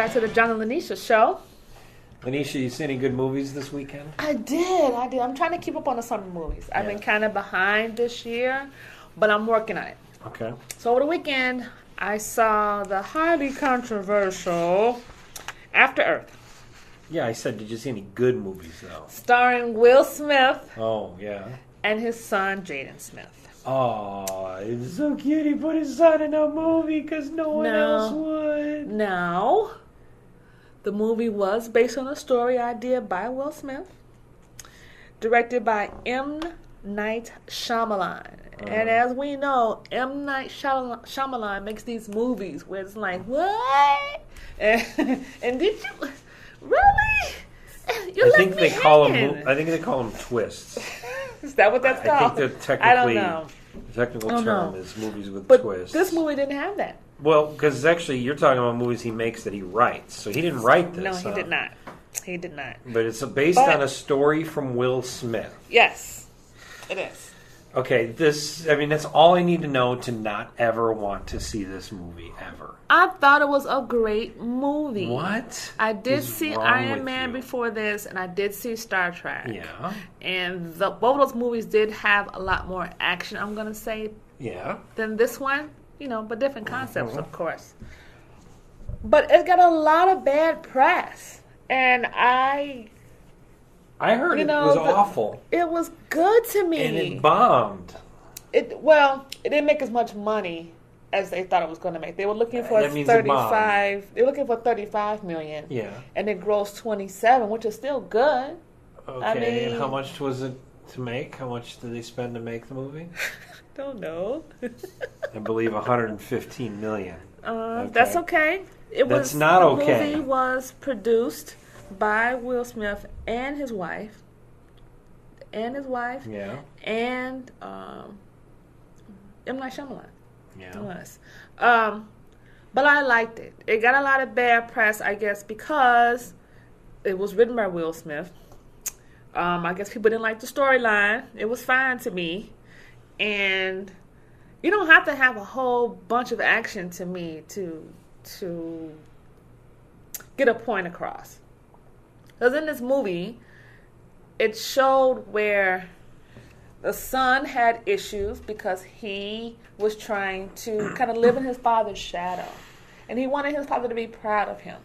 back to the John and Linetia show. Linetia, you see any good movies this weekend? I did. I'm trying to keep up on the summer movies. I've been kind of behind this year, but I'm working on it. Okay. So over the weekend, I saw the highly controversial After Earth. Yeah, I said, did you see any good movies, though? Starring Will Smith. Oh, yeah. And his son, Jaden Smith. Oh, it's so cute. He put his son in a movie because no one else would. Now, the movie was based on a story idea by Will Smith, directed by M. Night Shyamalan. And as we know, M. Night Shyamalan makes these movies where it's like, what? And did you really? I think they call them twists. Is that what that's called? I think they're technically. I don't know. The technical term is movies with but twists. This movie didn't have that. Well, because actually you're talking about movies he makes that he writes. So he didn't write this. No, he did not. He did not. But it's based on a story from Will Smith. Yes, it is. Okay, that's all I need to know to not ever want to see this movie ever. I thought it was a great movie. What? I did see Iron Man before this, and I did see Star Trek. Yeah. And both of those movies did have a lot more action, I'm going to say, than this one. But different concepts, of course. But it got a lot of bad press. And I heard it was awful. It was good to me. And it bombed. It didn't make as much money as they thought it was going to make. They were looking for 35. They were looking for 35 million. Yeah. And it grossed 27, which is still good. Okay. And how much was it to make? How much did they spend to make the movie? Don't know. I believe 115 million. Okay. That's okay. That's not okay. The movie was produced by Will Smith and his wife. Yeah. And M. Night Shyamalan. Yeah. It was. But I liked it. It got a lot of bad press, I guess, because it was written by Will Smith. I guess people didn't like the storyline. It was fine to me. And you don't have to have a whole bunch of action to me to get a point across. Because in this movie, it showed where the son had issues because he was trying to kind of live in his father's shadow. And he wanted his father to be proud of him.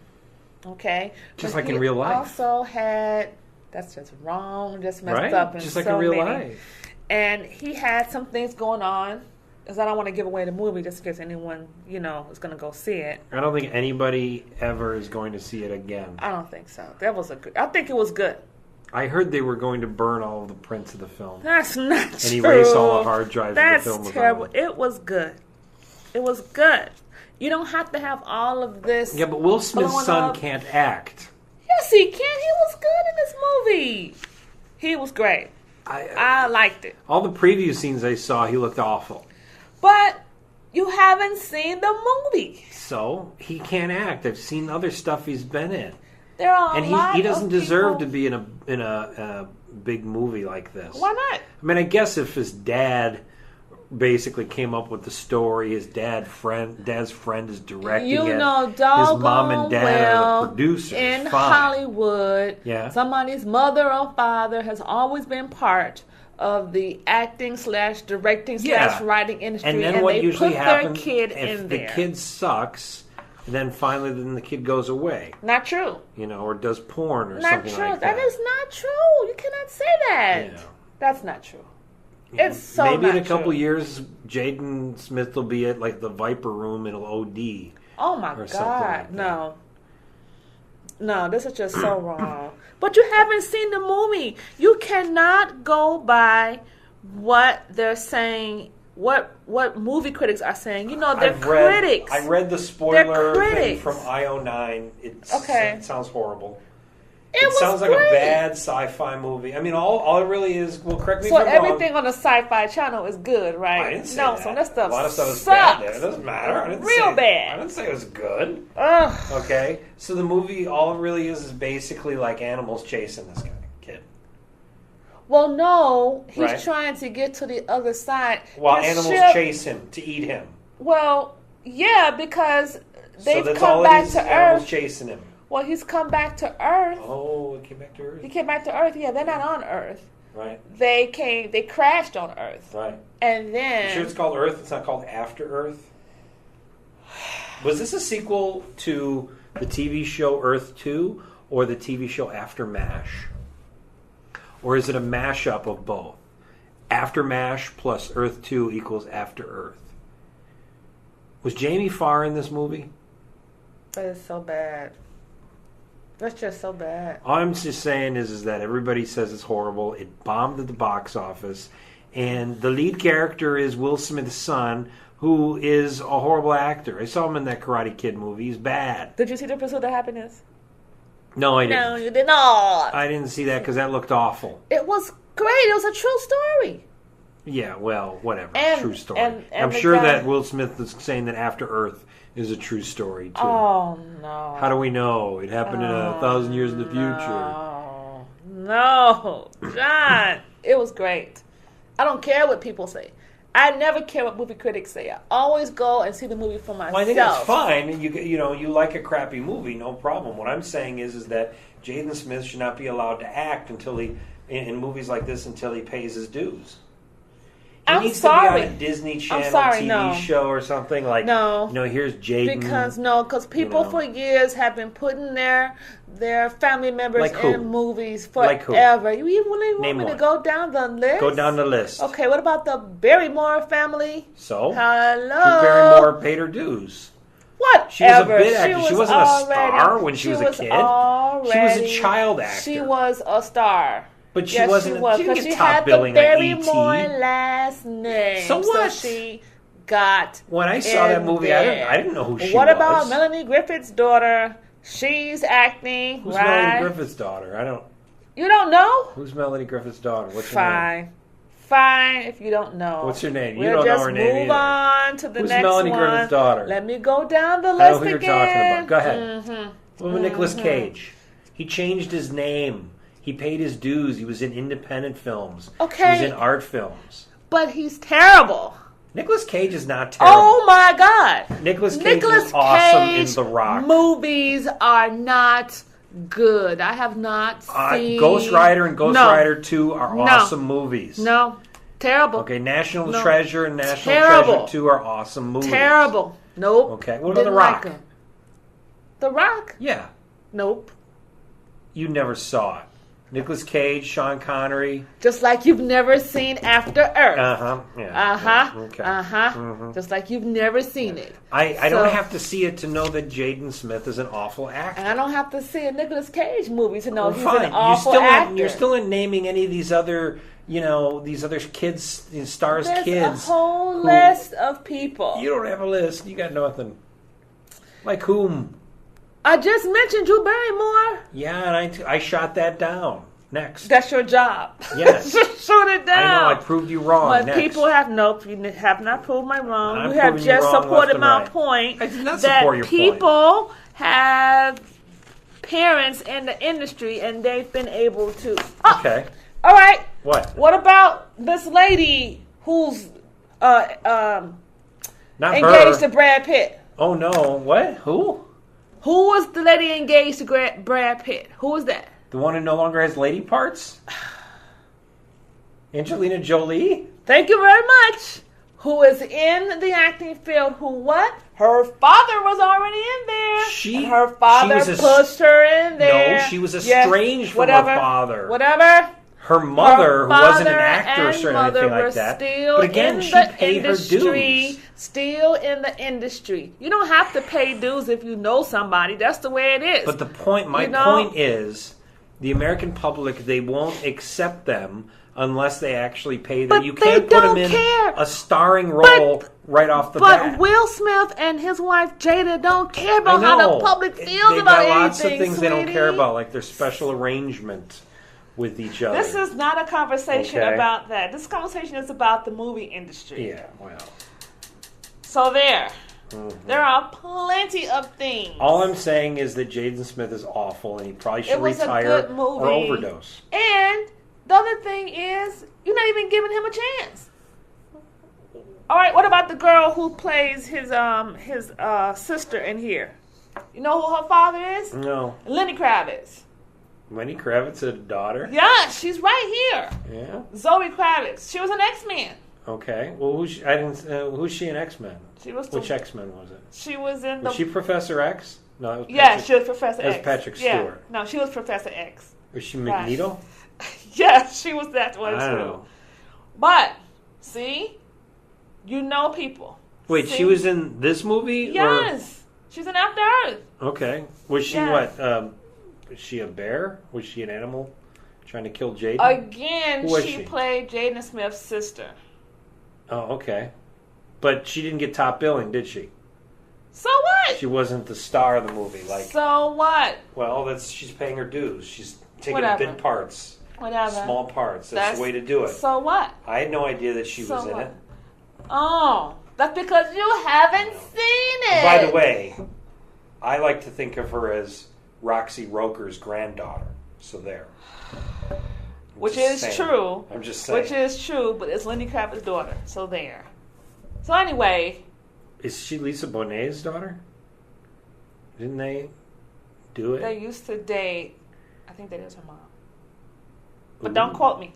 Okay? Just like in real life. Also had, that's just wrong, just messed up. Just like in real life. And he had some things going on, because I don't want to give away the movie just in case anyone, is going to go see it. I don't think anybody ever is going to see it again. I don't think so. I think it was good. I heard they were going to burn all of the prints of the film. That's not true. And erase all the hard drives of the film. That's terrible. It was good. It was good. You don't have to have all of this. Yeah, but Will Smith's son can't act. Yes, he can. He was good in this movie. He was great. I liked it. All the preview scenes I saw, he looked awful. But you haven't seen the movie. So, he can't act. I've seen other stuff he's been in. There are he doesn't deserve to be in a big movie like this. Why not? I mean, I guess if his dad basically came up with the story, his dad's friend is directing it. His mom and dad are the producers. In Hollywood, somebody's mother or father has always been part of the acting / directing / writing industry, and then what they usually put happens their kid if in the there. Kid sucks. And then finally, the kid goes away. Not true. Or does porn or not something true. like that. That is not true. You cannot say that. Yeah. That's not true. It's so maybe not in a couple true. Years, Jaden Smith will be at the Viper Room and he'll OD. Oh my God! Like no, this is just so wrong. But you haven't seen the movie. You cannot go by what they're saying. What movie critics are saying. They're critics. I read the spoiler thing from IO9. It sounds horrible. It sounds like a bad sci-fi movie. I mean, all it really is. Well, correct me if I'm wrong. So everything on the Sci-Fi Channel is good, right? I didn't say that. So that stuff a lot of stuff is sucks. bad there. It doesn't matter. I didn't bad. I didn't say it was good. Ugh. Okay, so the movie, all it really is basically like animals chasing this kid. Well, no, he's trying to get to the other side. While animals chase him to eat him. Well, yeah, because they've so that's come all back it is, to animals Earth. chasing him. Well, he's come back to Earth. Oh, he came back to Earth? He came back to Earth, yeah. They're not on Earth. Right. They crashed on Earth. Right. And then... You sure it's called Earth? It's not called After Earth? Was this a sequel to the TV show Earth 2 or the TV show After MASH? Or is it a mashup of both? After MASH plus Earth 2 equals After Earth. Was Jamie Farr in this movie? That is so bad. That's just so bad. All I'm just saying is that everybody says it's horrible. It bombed at the box office. And the lead character is Will Smith's son, who is a horrible actor. I saw him in that Karate Kid movie. He's bad. Did you see The Pursuit of Happiness? No, I didn't. No, you did not. I didn't see that because that looked awful. It was great. It was a true story. Yeah, well, whatever. True story. And I'm sure that Will Smith is saying that After Earth is a true story, too. Oh, no. How do we know? It happened in 1,000 years in the future. No, John. It was great. I don't care what people say. I never care what movie critics say. I always go and see the movie for myself. Well, I think that's fine. You like a crappy movie, no problem. What I'm saying is that Jaden Smith should not be allowed to act in movies like this until he pays his dues. He needs to be on a Disney Channel TV show or something like. No, here's Jaden. Because people for years have been putting their family members in movies forever. You really want me to go down the list? Go down the list. Okay, what about the Barrymore family? So, hello, Drew Barrymore paid her dues. Whatever. She was a bit actor. She wasn't a star when she was a kid. She was a child actor. She was a star. But she wasn't. She didn't get top billing on E.T. last name. So what? So she got. When I saw that movie, I didn't know who she was. What about Melanie Griffith's daughter? She's acting. Who's Melanie Griffith's daughter? I don't. You don't know? Who's Melanie Griffith's daughter? What's her name? Fine, if you don't know. What's her name? You don't know her name either. Move on to the Who's next Melanie one. Griffith's daughter? Let me go down the list I know who you're again. talking about. Go ahead. What about Nicolas Cage? He changed his name. He paid his dues. He was in independent films. Okay. He was in art films. But he's terrible. Nicolas Cage is not terrible. Oh my God. Nicolas Cage is awesome in The Rock. Movies are not good. I have not seen... Ghost Rider and Ghost Rider 2 are awesome movies. No. Terrible. Okay, National Treasure and National Treasure 2 are awesome movies. Terrible. Nope. Okay, what about The Rock? Like The Rock? Yeah. Nope. You never saw it. Nicolas Cage, Sean Connery. Just like you've never seen After Earth. Yeah. Okay. Just like you've never seen it. I don't have to see it to know that Jaden Smith is an awful actor. And I don't have to see a Nicolas Cage movie to know he's an awful actor. You're still in naming any of these other, these other kids, stars' There's kids. A whole list of people. You don't have a list. You got nothing. Like whom? I just mentioned Drew Barrymore. Yeah, and I shot that down. Next. That's your job. Yes. Shoot it down. I know, I proved you wrong. But next. People have you have not proved my wrong. You have just supported my point. I did not support your point. People have parents in the industry and they've been able to. Oh, okay. All right. What about this lady who's not engaged to Brad Pitt? Oh no! What? Who? Who was the lady engaged to Brad Pitt? Who was that? The one who no longer has lady parts? Angelina Jolie? Thank you very much. Who is in the acting field? Who what? Her father was already in there. Her father pushed her in there. No, she was estranged from her father. Whatever. Her mother, who wasn't an actress or anything like that. But again, she paid her dues. Still in the industry. You don't have to pay dues if you know somebody. That's the way it is. But my point is, the American public, they won't accept them unless they actually pay them. You can't put them in a starring role right off the bat. But Will Smith and his wife Jaden don't care about how the public feels about anything. They've got lots of things they don't care about, like their special arrangement with each other. This is not a conversation about that. This conversation is about the movie industry. Yeah, well. So there. Mm-hmm. There are plenty of things. All I'm saying is that Jaden Smith is awful and he probably should retire or overdose. And the other thing is, you're not even giving him a chance. All right, what about the girl who plays his sister in here? You know who her father is? No. Lenny Kravitz. Lenny Kravitz, a daughter? Yeah, she's right here. Yeah. Zoe Kravitz. She was an X-Men. Okay. Well, who's she in X-Men? She was Which X-Men was it? She was in the... Was she Professor X? No, it was Yeah, she was Professor X. That was Patrick Yeah. Stewart. No, she was Professor X. Was she Magneto? Yeah, she was that one I too. don't know. But, see? You know people. Wait, see? she was in this movie? Yes. She's in After Earth. Okay. Was she Yes. what? Was she a bear? Was she an animal trying to kill Jaden? Again, Who was she she? played Jaden Smith's sister. Oh, okay. But she didn't get top billing, did she? So what? She wasn't the star of the movie. Like, So what? well, she's paying her dues. She's taking Whatever. bit parts, Whatever. small parts. That's the way to do it. So what? I had no idea that she was in what? it. Oh, that's because you haven't seen it. By the way, I like to think of her as Roxy Roker's granddaughter. So there. Which is true. I'm just saying. Which is true, but it's Lenny Kravitz's daughter. So there. So anyway. Is she Lisa Bonet's daughter? Didn't they do it? They used to date. I think that is her mom. But don't quote me.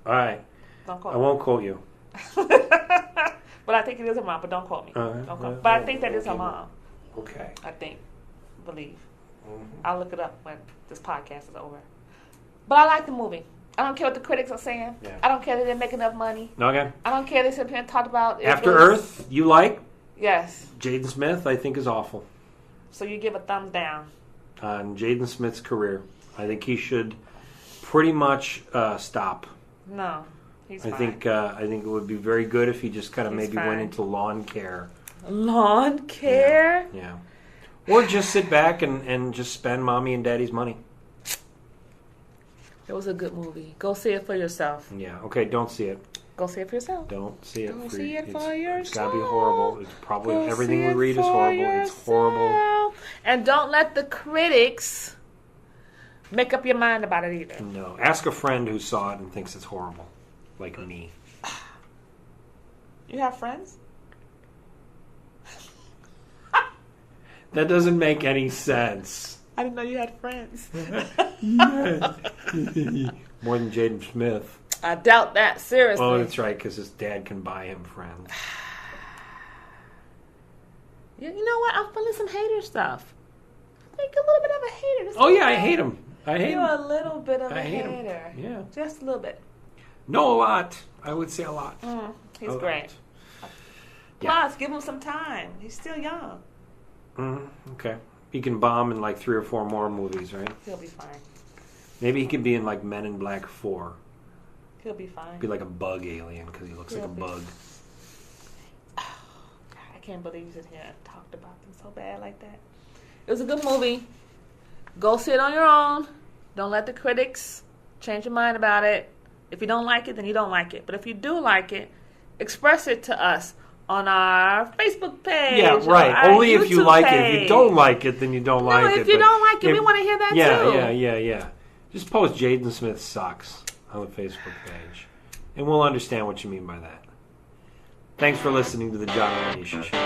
All right. Don't quote I won't quote you. But I think it is her mom, but don't quote me. Don't quote. But I think that is her mom. Okay. I think. Believe. Mm-hmm. I'll look it up when this podcast is over. But I like the movie. I don't care what the critics are saying. Yeah. I don't care that they didn't make enough money. Okay. I don't care they sit here and talk about it. After Earth, you like? Yes. Jaden Smith, I think, is awful. So you give a thumbs down. On Jaden Smith's career. I think he should pretty much stop. No. He's fine. I think it would be very good if he just kind of He's maybe fine. went into lawn care. Lawn care? Yeah. Or just sit back and just spend mommy and daddy's money. It was a good movie. Go see it for yourself. Yeah. Okay, don't see it. Go see it for yourself. Don't see it. Go for see it for It's got to be yourself. horrible. It's probably Go everything see we it read is for horrible. It's horrible. yourself. And don't let the critics make up your mind about it either. No. Ask a friend who saw it and thinks it's horrible. Like me. You have friends? That doesn't make any sense. I didn't know you had friends. More than Jaden Smith. I doubt that, seriously. Oh, that's right, because his dad can buy him friends. You know what? I'm feeling some hater stuff. I think a little bit of a hater. Just Oh, a yeah, I little hate him. I hate You're him. a little bit of I a hate him. hater. Yeah. Just a little bit. No, a lot. I would say a lot. He's A great. lot. Plus, give him some time. He's still young. Okay. He can bomb in like 3 or 4 more movies, right? He'll be fine. Maybe he could be in like Men in Black 4. He'll be fine. Be like a bug alien because he looks like a He'll be- bug. God, I can't believe you sit here and talked about them so bad like that. It was a good movie. Go see it on your own. Don't let the critics change your mind about it. If you don't like it, then you don't like it. But if you do like it, express it to us on our Facebook page. Yeah, or right. our Only if you YouTube like it. If page. you don't like it, then you don't like it. No, if you But don't like it, we want to hear that too. Yeah. Just post Jaden Smith sucks on the Facebook page. And we'll understand what you mean by that. Thanks for listening to the John and Anisha Show.